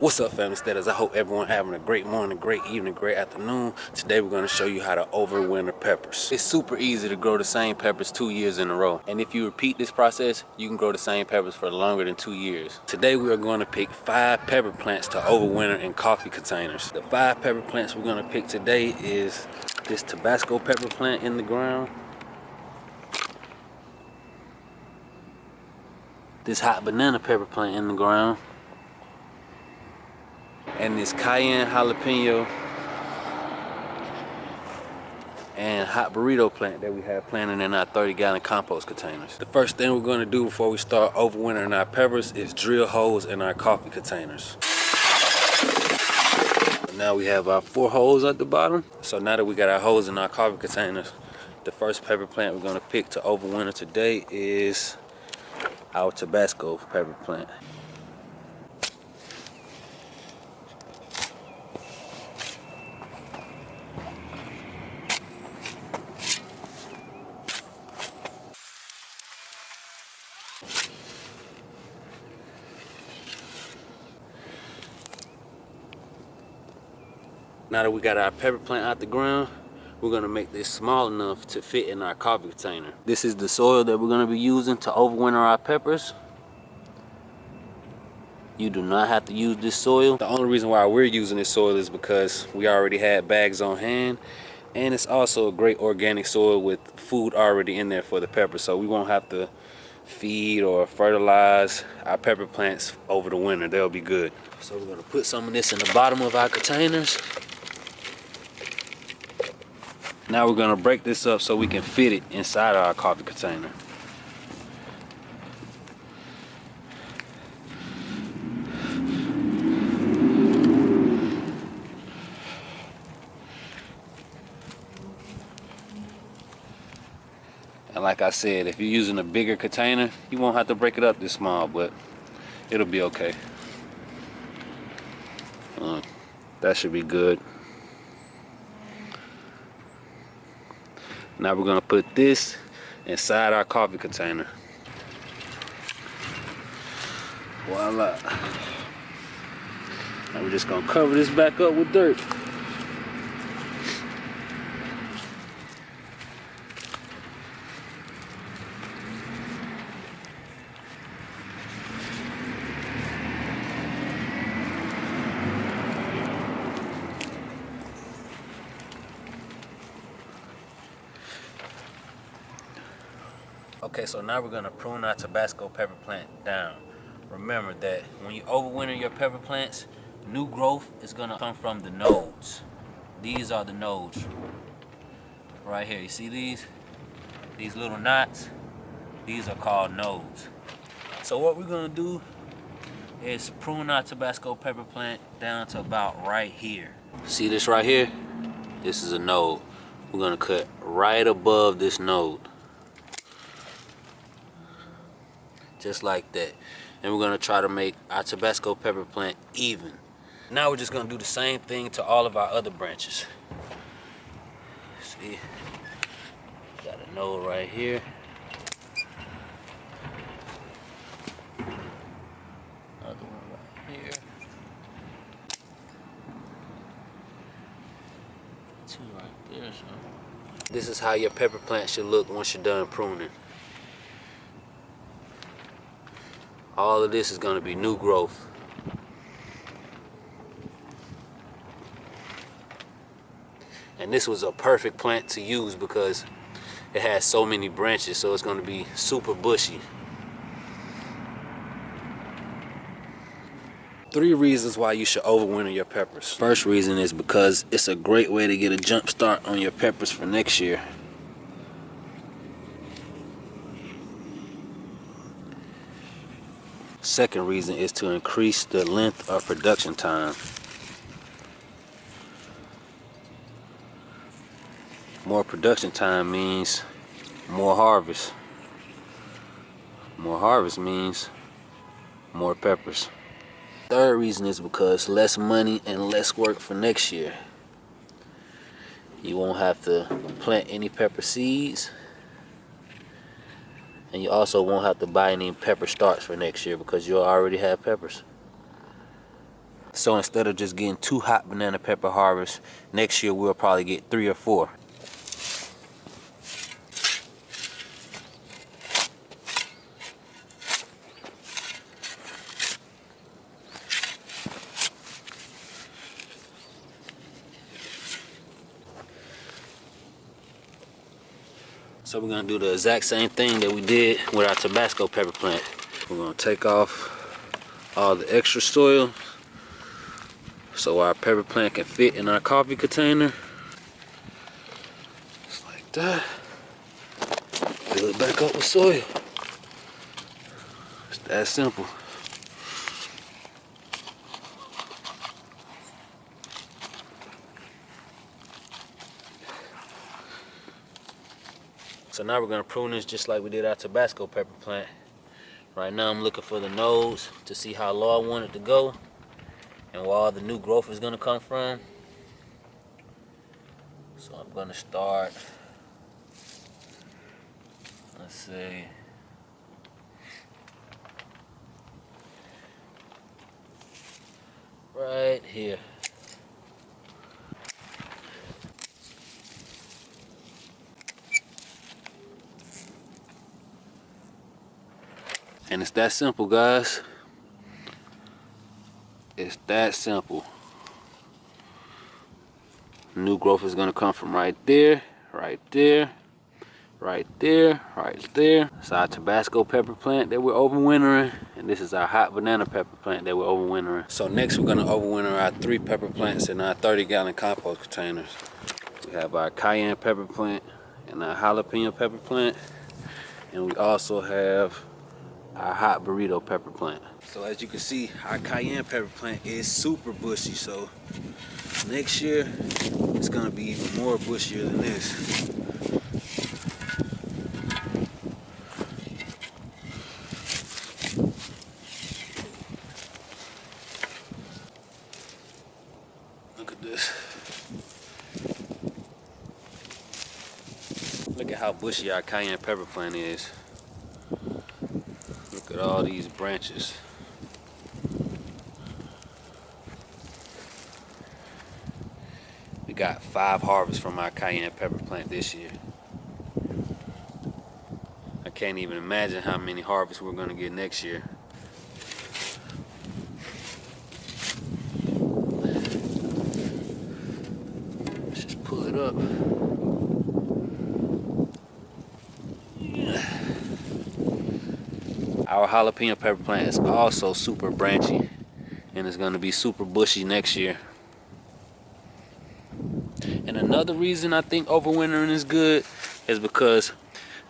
What's up, family steaders? I hope everyone having a great morning, great evening, great afternoon. Today we're going to show you how to overwinter peppers. It's super easy to grow the same peppers 2 years in a row. And if you repeat this process, you can grow the same peppers for longer than 2 years. Today we are going to pick 5 pepper plants to overwinter in coffee containers. The 5 pepper plants we're going to pick today is this tabasco pepper plant in the ground, this hot banana pepper plant in the ground, and this cayenne jalapeno and hot burrito plant that we have planted in our 30-gallon compost containers. The first thing we're going to do before we start overwintering our peppers is drill holes in our coffee containers. Now we have our 4 holes at the bottom. So now that we got our holes in our coffee containers, the first pepper plant we're going to pick to overwinter today is our tabasco pepper plant. Now that we got our pepper plant out the ground, we're gonna make this small enough to fit in our coffee container. This is the soil that we're gonna be using to overwinter our peppers. You do not have to use this soil. The only reason why we're using this soil is because we already had bags on hand, and it's also a great organic soil with food already in there for the peppers, so we won't have to feed or fertilize our pepper plants over the winter. They'll be good. So we're gonna put some of this in the bottom of our containers. Now we're gonna break this up so we can fit it inside our coffee container. And like I said, if you're using a bigger container, you won't have to break it up this small, but it'll be okay. That should be good. Now we're gonna put this inside our coffee container. Voila. Now we're just gonna cover this back up with dirt. Okay, so now we're gonna prune our tabasco pepper plant down. Remember that when you overwinter your pepper plants, new growth is gonna come from the nodes. These are the nodes right here. You see these little knots? These are called nodes. So what we're gonna do is prune our tabasco pepper plant down to about right here. See this right here? This is a node. We're gonna cut right above this node. Just like that. And we're gonna try to make our tabasco pepper plant even. Now we're just gonna do the same thing to all of our other branches. See, got a node right here. Another one right here. 2 right there. So this is how your pepper plant should look once you're done pruning. All of this is going to be new growth. And this was a perfect plant to use because it has so many branches, so it's going to be super bushy. 3 reasons why you should overwinter your peppers. First reason is because it's a great way to get a jump start on your peppers for next year. Second reason is to increase the length of production time. More production time means more harvest. More harvest means more peppers. Third reason is because less money and less work for next year. You won't have to plant any pepper seeds. And you also won't have to buy any pepper starts for next year because you'll already have peppers. So instead of just getting 2 hot banana pepper harvests, next year we'll probably get 3 or 4. So we're gonna do the exact same thing that we did with our Tabasco pepper plant. We're gonna take off all the extra soil so our pepper plant can fit in our coffee container. Just like that. Fill it back up with soil. It's that simple. So now we're gonna prune this just like we did our Tabasco pepper plant. Right now I'm looking for the nodes to see how low I want it to go and where all the new growth is gonna come from. So I'm gonna start, let's see, right here. And it's that simple, guys. It's that simple. New growth is gonna come from right there, right there, right there, right there. It's our Tabasco pepper plant that we're overwintering, and this is our hot banana pepper plant that we're overwintering. So next we're gonna overwinter our 3 pepper plants in our 30-gallon compost containers. We have our cayenne pepper plant and our jalapeno pepper plant, and we also have our hot burrito pepper plant. So as you can see, our cayenne pepper plant is super bushy, so next year it's gonna be even more bushier than this. Look at this. Look at how bushy our cayenne pepper plant is. Look at all these branches. We got 5 harvests from our cayenne pepper plant this year. I can't even imagine how many harvests we're gonna get next year. Let's just pull it up. Our jalapeno pepper plant is also super branchy and it's going to be super bushy next year. And another reason I think overwintering is good is because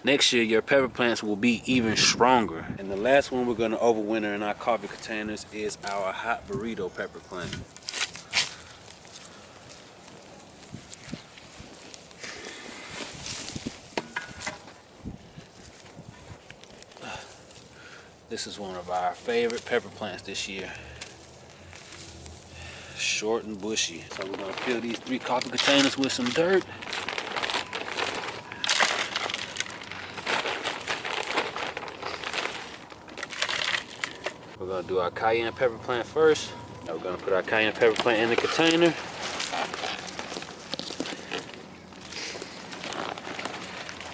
next year your pepper plants will be even stronger. And the last one we're going to overwinter in our coffee containers is our hot burrito pepper plant. This is one of our favorite pepper plants this year. Short and bushy. So we're gonna fill these 3 coffee containers with some dirt. We're gonna do our cayenne pepper plant first. Now we're gonna put our cayenne pepper plant in the container.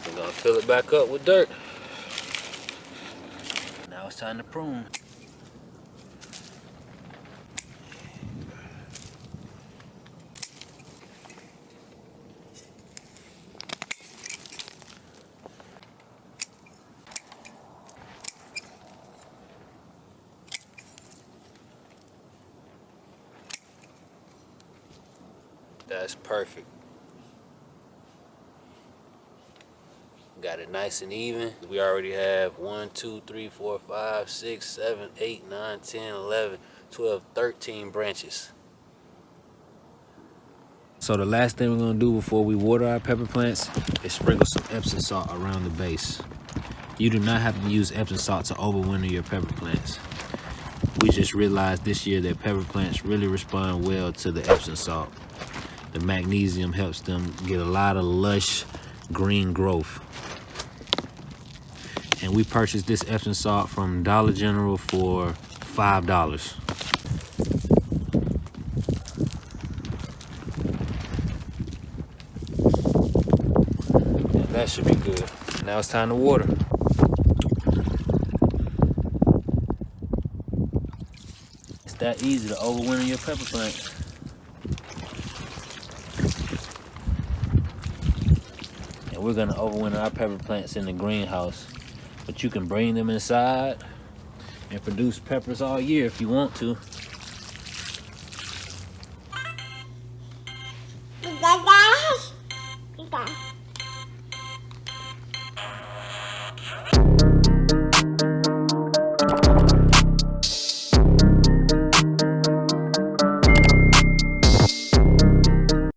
We're gonna fill it back up with dirt. Now it's time to prune. That's perfect. Got it nice and even. We already have 1, 2, 3, 4, 5, 6, 7, 8, 9, 10, 11, 12, 13 branches. So the last thing we're gonna do before we water our pepper plants is sprinkle some Epsom salt around the base. You do not have to use Epsom salt to overwinter your pepper plants. We just realized this year that pepper plants really respond well to the Epsom salt. The magnesium helps them get a lot of lush green growth. And we purchased this Epsom salt from Dollar General for $5. That should be good. Now it's time to water. It's that easy to overwinter your pepper plant. And we're gonna overwinter our pepper plants in the greenhouse. But you can bring them inside and produce peppers all year if you want to.